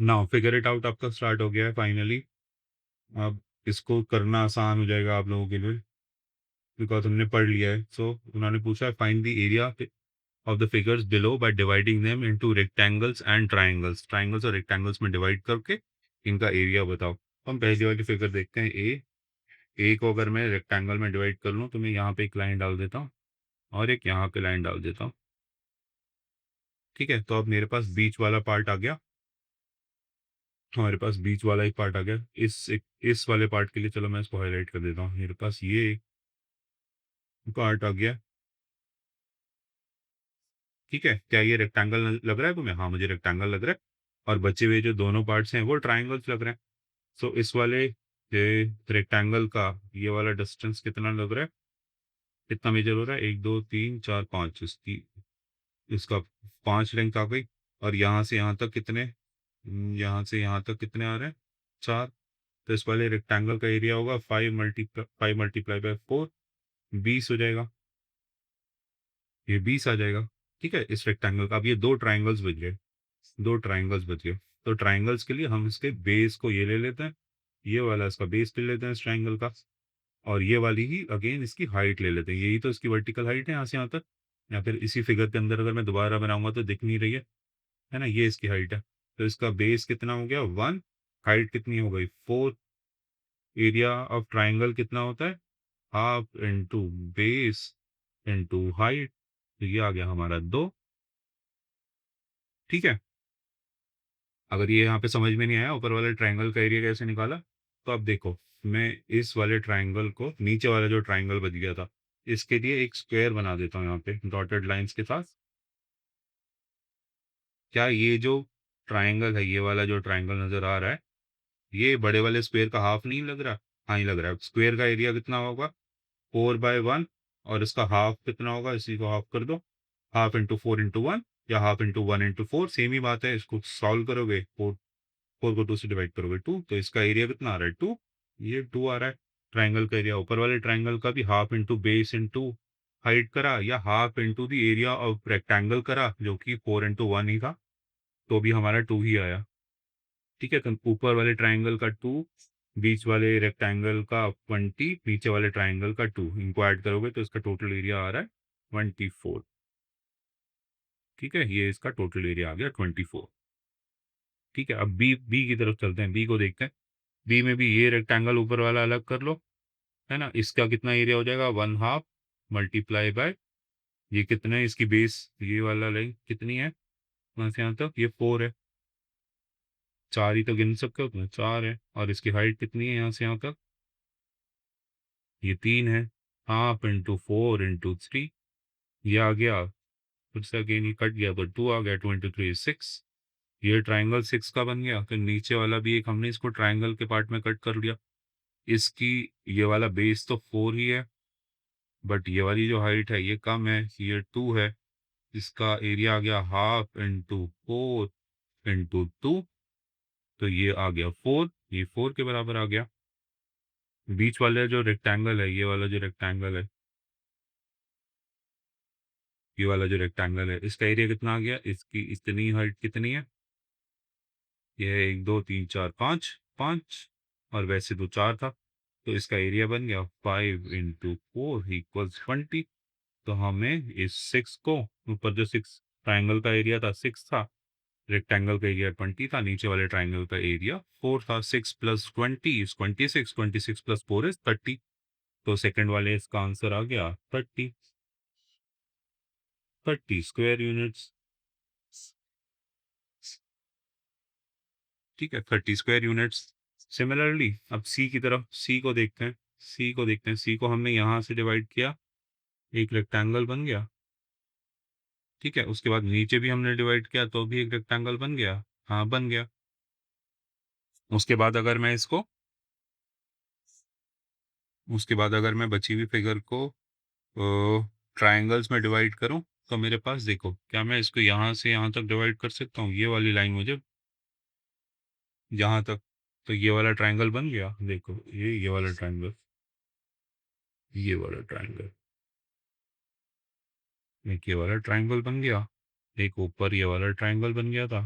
Now figure it out आपका start हो गया है फाइनली। अब इसको करना आसान हो जाएगा आप लोगों के लिए, बिकॉज़ हमने पढ़ लिया है। सो उन्होंने पूछा है find the area of the figures below by dividing them into rectangles and triangles. Triangles और रेक्टेंगल्स में डिवाइड करके इनका एरिया बताओ। तो हम पहली वाली फिगर देखते हैं, ए को अगर मैं रेक्टेंगल में डिवाइड कर लूँ तो मैं यहाँ पे एक लाइन डाल देता हूँ और एक यहाँ पे लाइन डाल देता हूँ। ठीक है, तो अब मेरे पास बीच वाला पार्ट आ गया। हमारे पास बीच वाला एक पार्ट आ गया। इस वाले पार्ट के लिए चलो मैं इसको हाईलाइट कर देता हूँ। मेरे पास ये पार्ट आ गया। ठीक है, क्या ये रेक्टेंगल लग रहा है तुम्हें? हाँ, मुझे रेक्टेंगल लग रहा है। और बचे हुए जो दोनों पार्ट्स हैं वो ट्राइंगल्स लग रहे हैं। सो इस वाले रेक्टेंगल का ये वाला डिस्टेंस कितना लग रहा है, कितना मेजर हो रहा है? 1 2 3 4 5, इसका 5 लेंथ आ गई। और यहाँ से यहाँ तक कितने, यहाँ से यहाँ तक कितने आ रहे हैं? 4। तो इस वाले रेक्टेंगल का एरिया होगा 5 मल्टीप्लाई बाय 4, 20 हो जाएगा। ये 20 आ जाएगा। ठीक है, इस रेक्टेंगल का। अब ये दो ट्राइंगल्स बच गए, दो ट्राइंगल्स बच गए। तो ट्राइंगल्स के लिए हम इसके बेस को ये ले लेते हैं, ये वाला इसका बेस ले लेते हैं इस ट्राइंगल का। और ये वाली ही अगेन इसकी हाइट ले लेते हैं, यही तो इसकी वर्टिकल हाइट है यहाँ से यहाँ तक। या फिर इसी फिगर के अंदर अगर मैं दोबारा बनाऊंगा तो दिख नहीं रही है ना, ये इसकी हाइट है। तो इसका बेस कितना हो गया? 1। हाइट कितनी हो गई? 4। एरिया ऑफ ट्राइंगल कितना होता है? Half into base into height. तो ये आ गया हमारा 2। ठीक है, अगर ये यहाँ पे समझ में नहीं आया ऊपर वाले ट्राइंगल का एरिया कैसे निकाला, तो अब देखो, मैं इस वाले ट्राइंगल को, नीचे वाला जो ट्राइंगल बच गया था, इसके लिए एक स्क्वायर बना देता हूँ यहाँ पे डॉटेड लाइंस के साथ। क्या ये जो ट्राइंगल है, ये वाला जो ट्राइंगल नजर आ रहा है, ये बड़े वाले स्क्वायर का हाफ नहीं लग रहा? हाँ ही लग रहा है। स्क्वायर का एरिया कितना होगा? 4/1। और इसका हाफ कितना होगा? इसी को हाफ कर दो। हाफ इंटू 4/1 या हाफ इंटू 1/4, सेम ही बात है। इसको सॉल्व करोगे, 4 को 2 से डिवाइड करोगे 2, तो इसका एरिया कितना आ रहा है? 2। ये 2 आ रहा है। ट्राइंगल का एरिया ऊपर वाले ट्राइंगल का भी half into base into height करा, या half into the area of rectangle करा, जो कि 4/1 ही था, तो भी हमारा 2 ही आया। ठीक है, तो ऊपर वाले ट्राइंगल का 2, बीच वाले रेक्टेंगल का 20, नीचे वाले ट्राइंगल का 2, इनको ऐड करोगे तो इसका टोटल एरिया आ रहा है 24। ठीक है, ये इसका टोटल एरिया आ गया 24। ठीक है, अब बी बी की तरफ चलते हैं, बी को देखते हैं। बी में भी ये रेक्टेंगल ऊपर वाला अलग कर लो, है ना। इसका कितना एरिया हो जाएगा? 1/2 मल्टीप्लाई बाय, ये कितना है इसकी बेस, ये वाला लाइन कितनी है वहां से यहाँ तक? ये 4 है। 4 ही तो गिन सकते हो तुम, 4 है। और इसकी हाइट कितनी है यहाँ से यहाँ तक? ये 3 है। हाफ इंटू 4/3, ये आ गया। फिर से अगेन ये कट गया तो 2 आ गया। 23 6। ये ट्राइंगल 6 का बन गया। फिर नीचे वाला भी एक हमने इसको ट्राइंगल के पार्ट में कट कर लिया। इसकी, ये वाला बेस तो 4 ही है, बट ये वाली जो हाइट है ये कम है, ये 2 है। इसका एरिया आ गया हाफ इंटू 4/2, तो ये आ गया 4, ये 4 के बराबर आ गया। बीच वाला जो रेक्टेंगल है, ये वाला जो रेक्टेंगल है, ये वाला जो रेक्टेंगल है, इसका एरिया कितना आ गया? इसकी इतनी हाइट कितनी है? ये है 1 2 3 4 5, और वैसे तो 4 था, तो इसका एरिया बन गया 5 इंटू 4 = 20। तो हमें इस 6 को, ऊपर जो 6 ट्राइंगल का एरिया था 6 था, रेक्टेंगल का एरिया 20 था, नीचे वाले ट्राइंगल का एरिया 4 था। 6 + 20 इज 26, 26 + 4 इज 30। तो सेकंड वाले इसका आंसर आ गया 30, 30 स्क्वायर यूनिट्स। ठीक है, 30 स्क्वायर यूनिट्स। सिमिलरली अब सी की तरफ, सी को देखते हैं। सी को देखते हैं, सी को हमने यहाँ से डिवाइड किया, एक रेक्टेंगल बन गया। ठीक है, उसके बाद नीचे भी हमने डिवाइड किया तो भी एक रेक्टेंगल बन गया। हाँ, बन गया। उसके बाद अगर मैं इसको, उसके बाद अगर मैं बची हुई फिगर को ट्राइंगल्स में डिवाइड करूं, तो मेरे पास देखो, क्या मैं इसको यहाँ से यहाँ तक डिवाइड कर सकता हूँ? ये वाली लाइन मुझे यहाँ तक, तो ये वाला ट्राइंगल बन गया। देखो, ये वाला ट्राइंगल, ये वाला ट्राइंगल, एक ये वाला ट्राइंगल बन गया, एक ऊपर ये वाला ट्राइंगल बन गया था।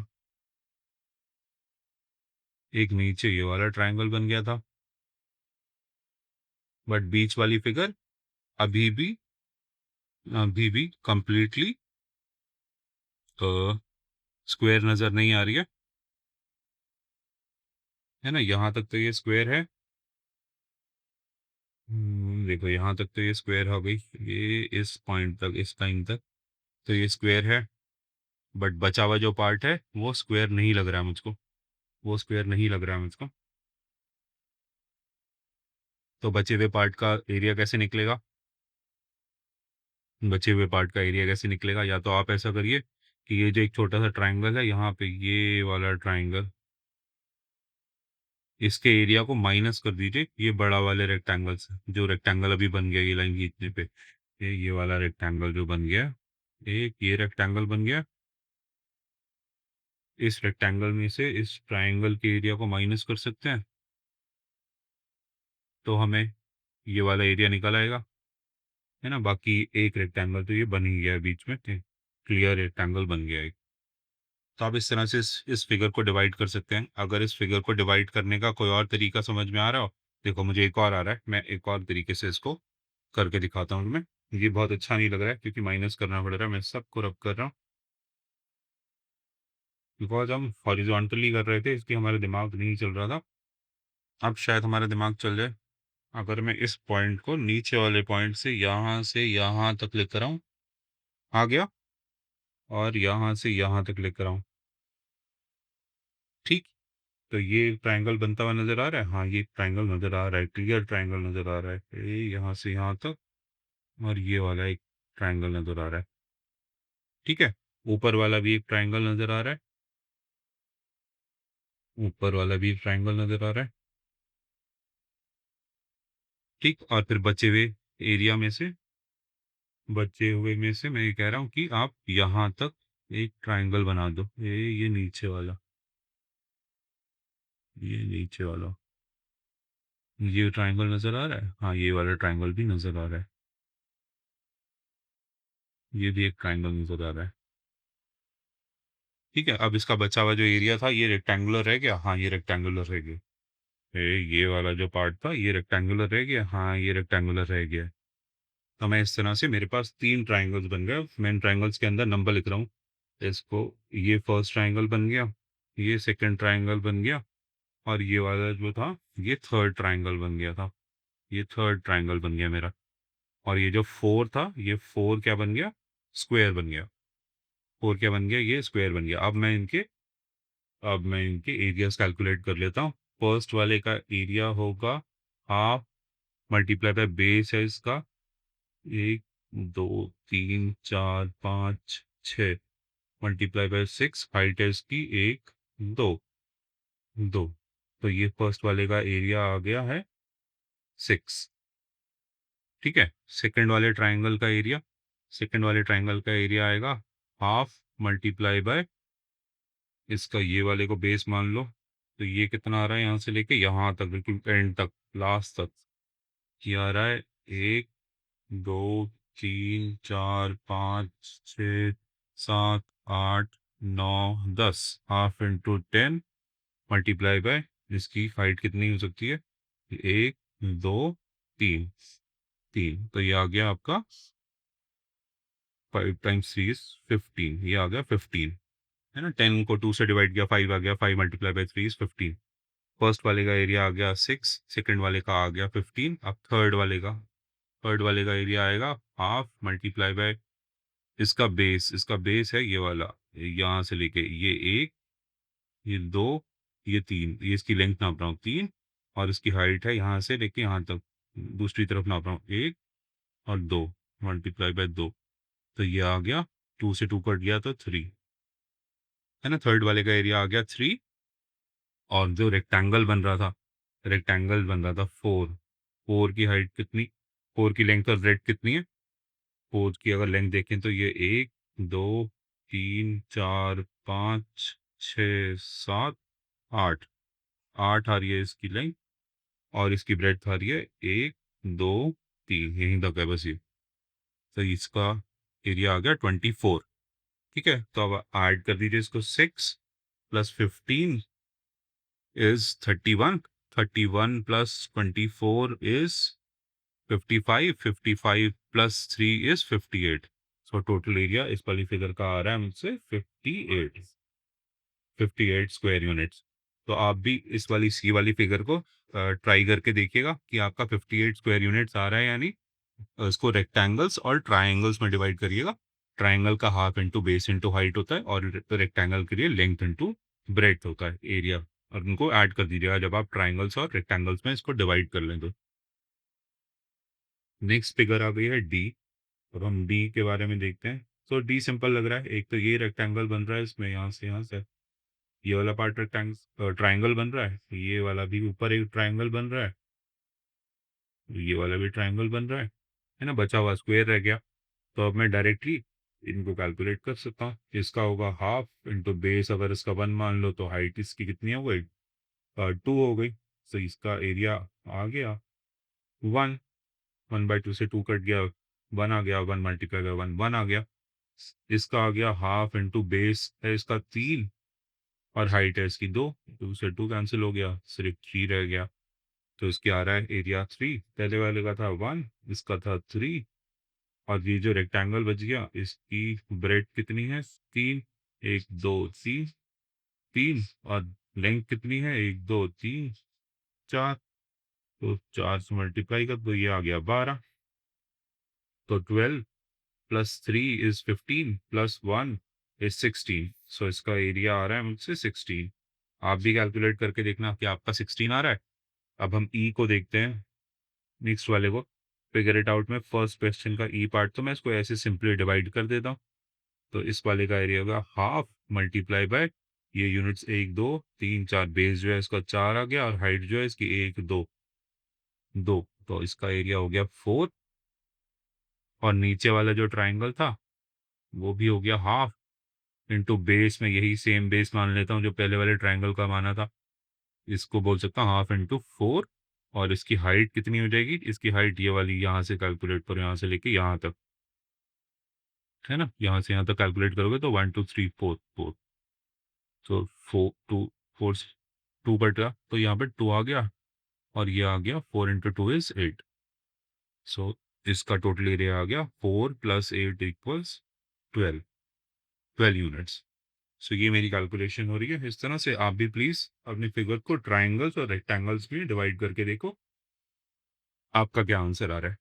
एक नीचे ये वाला ट्राइंगल बन गया था, बट बीच वाली फिगर अभी भी कंप्लीटली स्क्वायर नजर नहीं आ रही है ना। यहाँ तक तो ये स्क्वायर है। देखो यहाँ तक तो ये स्क्वायर हो गई, ये इस पॉइंट तक, इस लाइन तक तो ये स्क्वायर है, बट बचा हुआ जो पार्ट है वो स्क्वायर नहीं लग रहा है मुझको, वो स्क्वायर नहीं लग रहा है मुझको। तो बचे हुए पार्ट का एरिया कैसे निकलेगा? बचे हुए पार्ट का एरिया कैसे निकलेगा? या तो आप ऐसा करिए कि ये जो एक छोटा सा ट्राइंगल है यहाँ पे, ये वाला ट्राइंगल, इसके एरिया को माइनस कर दीजिए ये बड़ा वाले रेक्टेंगल से, जो रेक्टेंगल अभी बन गया ये लाइन खींचने पे। ये वाला रेक्टेंगल जो बन गया, एक ये रेक्टेंगल बन गया, इस रेक्टेंगल में से इस ट्राइंगल के एरिया को माइनस कर सकते हैं, तो हमें ये वाला एरिया निकल आएगा, है ना। बाकी एक रेक्टेंगल तो ये बन ही गया है बीच में, क्लियर रेक्टेंगल बन गया है। तो आप इस तरह से इस फिगर को डिवाइड कर सकते हैं। अगर इस फिगर को डिवाइड करने का कोई और तरीका समझ में आ रहा हो, देखो मुझे एक और आ रहा है, मैं एक और तरीके से इसको करके दिखाता हूँ तुम्हें। ये बहुत अच्छा नहीं लग रहा है क्योंकि माइनस करना पड़ रहा है, मैं सबको रब कर रहा हूँ, बिकॉज हम हॉरिजॉन्टली कर रहे थे इसलिए हमारा दिमाग नहीं चल रहा था। अब शायद हमारा दिमाग चल जाए। अगर मैं इस पॉइंट को नीचे वाले पॉइंट से यहाँ तक लेकर आऊँ, आ गया, और यहाँ से यहाँ तक लेकर आऊँ, ठीक। तो ये ट्रायंगल बनता हुआ नजर आ रहा है, हाँ ये ट्रायंगल नजर आ रहा है, क्लियर ट्रायंगल नजर आ रहा है, ये यहाँ से यहाँ तक, और ये वाला एक ट्रायंगल नजर आ रहा है, ठीक है। ऊपर वाला भी एक ट्रायंगल नजर आ रहा है, ऊपर वाला भी एक ट्रायंगल नजर आ रहा है, ठीक। और फिर बचे हुए एरिया में से, बचे हुए में से मैं ये कह रहा हूँ कि आप यहाँ तक एक ट्रायंगल बना दो, ये नीचे वाला, ये नीचे वाला, ये ट्रायंगल नजर आ रहा है, हाँ ये वाला ट्रायंगल भी नजर आ रहा है, ये भी एक ट्रायंगल नजर आ रहा है, ठीक है। अब इसका बचा हुआ जो एरिया था ये रेक्टेंगुलर रह गया, हाँ ये रेक्टेंगुलर रह गया, ये वाला जो पार्ट था ये रेक्टेंगुलर रह गया, हाँ ये रेक्टेंगुलर रह गया। तो मैं इस तरह से, मेरे पास 3 ट्राइंगल्स बन गए, मैं इन ट्राइंगल्स के अंदर नंबर लिख रहा हूँ इसको। ये फर्स्ट ट्राइंगल बन गया, ये सेकंड ट्राइंगल बन गया, और ये वाला जो था ये थर्ड ट्राइंगल बन गया था, ये थर्ड ट्राइंगल बन गया मेरा। और ये जो फोर था, ये फोर क्या बन गया? स्क्वायर बन गया। फोर क्या बन गया? ये स्क्वायर बन गया। अब मैं इनके एरियाज कैलकुलेट कर लेता हूँ। फर्स्ट वाले का एरिया होगा हाफ मल्टीप्लाई बाय बेस है इसका, 1 2 3 4 5 6 मल्टीप्लाई बाय 6, हाइट है इसकी 1 2 2। तो ये फर्स्ट वाले का एरिया आ गया है 6, ठीक है। सेकंड वाले ट्राइंगल का एरिया, सेकंड वाले ट्राइंगल का एरिया आएगा हाफ मल्टीप्लाई बाय इसका, ये वाले को बेस मान लो, तो ये कितना आ रहा है यहाँ से लेके यहाँ तक, बिल्कुल एंड तक, लास्ट तक, ये आ रहा है 1 2 3 4 5 6 7 8 9 10, हाफ इंटू 10 मल्टीप्लाई बाय इसकी हाइट कितनी हो सकती है? 1 2 3, तो ये आ गया आपका 5 टाइम्स 3 इज 15, ये आ गया 15, है ना। 10 को 2 से डिवाइड किया 5 आ गया, 5 मल्टीप्लाई बाय 3 इज 15। फर्स्ट वाले का एरिया आ गया 6, सेकंड वाले का आ गया 15। अब थर्ड वाले का एरिया आएगा हाफ मल्टीप्लाई बाय इसका बेस है ये वाला, यहाँ से लेके ये 1, ये 2, ये 3, ये इसकी लेंथ नाप रहा हूँ 3, और इसकी हाइट है यहाँ से लेके यहाँ तक, दूसरी तरफ नाप रहा हूँ 1 और 2 मल्टीप्लाई बाय 2, तो ये आ गया 2 से 2 कट गया तो 3, है ना। थर्ड वाले का एरिया आ गया 3, और जो रेक्टेंगल बन रहा था 4, 4 की हाइट कितनी, 4 की लेंथ और ब्रेड कितनी है? 4 की अगर लेंथ देखें तो ये 1 2 3 4 5 6 7 8, 8 आ रही है इसकी लेंथ, और इसकी ब्रेड आ रही है 1 2 3, यहीं तक है बस ये। तो इसका एरिया आ गया 24, ठीक है। तो अब ऐड कर दीजिए इसको, 6 + 15 is 31. 31 plus 24 is 55. 55 plus 3 is 58. So total area इस वाली फिगर का आ रहा है मुझसे 58 स्क्वायर यूनिट्स। तो आप भी इस वाली सी वाली फिगर को ट्राई करके देखिएगा कि आपका 58 स्क्वायर यूनिट्स आ रहा है या नहीं। इसको रेक्टेंगल्स और ट्राइंगल्स में डिवाइड करिएगा। ट्राइंगल का half into base into height होता है और रेक्टेंगल के लिए लेंथ इंटू ब्रेड्थ होता है, एरिया। और उनको ऐड कर दीजिएगा जब आप ट्राइंगल्स और रेक्टेंगल्स में इसको डिवाइड कर लें तो। नेक्स्ट फिगर आ गई है डी। अब हम डी के बारे में देखते हैं। तो डी सिंपल लग रहा है। एक तो ये रेक्टेंगल बन रहा है इसमें, यहाँ से ये वाला पार्ट रेक्टेंगल ट्राइंगल बन रहा है, ये वाला भी ऊपर एक ट्राइंगल बन रहा है, ये वाला भी ट्राइंगल बन रहा है ना, बचा हुआ स्क्वायर रह गया। तो अब मैं डायरेक्टली इनको कैलकुलेट कर सकता हूँ। इसका होगा हाफ इंटू बेस, अगर इसका 1 मान लो तो हाइट इसकी कितनी हो गई, 2 हो गई। तो इसका एरिया आ गया 1। 1/2 से 2 कट गया, 1 आ गया, 1 मल्टीप्लाई बाय 1 1 आ गया। इसका आ गया हाफ इंटू बेस है इसका 3 और हाइट है इसकी 2। 2 से 2 कैंसिल हो गया, सिर्फ 3 रह गया। तो इसके आ रहा है एरिया 3। पहले वाले का था 1, इसका था 3। और ये जो रेक्टेंगल बच गया इसकी ब्रेड कितनी है, 3। 1 2 3 3। और लेंथ कितनी है, 1 2 3 4। तो 4 से मल्टीप्लाई कर तो ये आ गया 12। तो 12 प्लस 3 इज 15 प्लस 1 इज 16। सो इसका एरिया आ रहा है मुझसे 16। आप भी कैलकुलेट करके देखना कि आपका 16 आ रहा है। अब हम ई को देखते हैं, नेक्स्ट वाले को। फिगर इट आउट में फर्स्ट क्वेश्चन का ई पार्ट तो मैं इसको ऐसे सिंपली डिवाइड कर देता हूँ। तो इस वाले का एरिया होगा हाफ मल्टीप्लाई बाय ये यूनिट्स 1 2 3 4, बेस जो है इसका 4 आ गया और हाइट जो है इसकी 1 2 2। तो इसका एरिया हो गया 4। और नीचे वाला जो ट्राइंगल था वो भी हो गया हाफ इंटू बेस में यही सेम बेस मान लेता हूँ जो पहले वाले ट्राइंगल का माना था। इसको बोल सकता हूँ हाफ इंटू 4। और इसकी हाइट कितनी हो जाएगी, इसकी हाइट ये वाली यहाँ से कैलकुलेट करो, यहाँ से लेके यहाँ तक, है ना, यहाँ से यहाँ तक कैलकुलेट करोगे तो 1 2 3 4 4। तो 4 2 4 2 कट गया तो यहाँ पे 2 आ गया और ये आ गया 4 इंटू 2 इज 8। सो इसका टोटल एरिया आ गया 4 प्लस 8 इक्वल्स 12 12 यूनिट्स। सो ये मेरी कैलकुलेशन हो रही है। इस तरह से आप भी प्लीज़ अपनी फिगर को ट्राइंगल्स और रेक्टेंगल्स में डिवाइड करके देखो आपका क्या आंसर आ रहा है।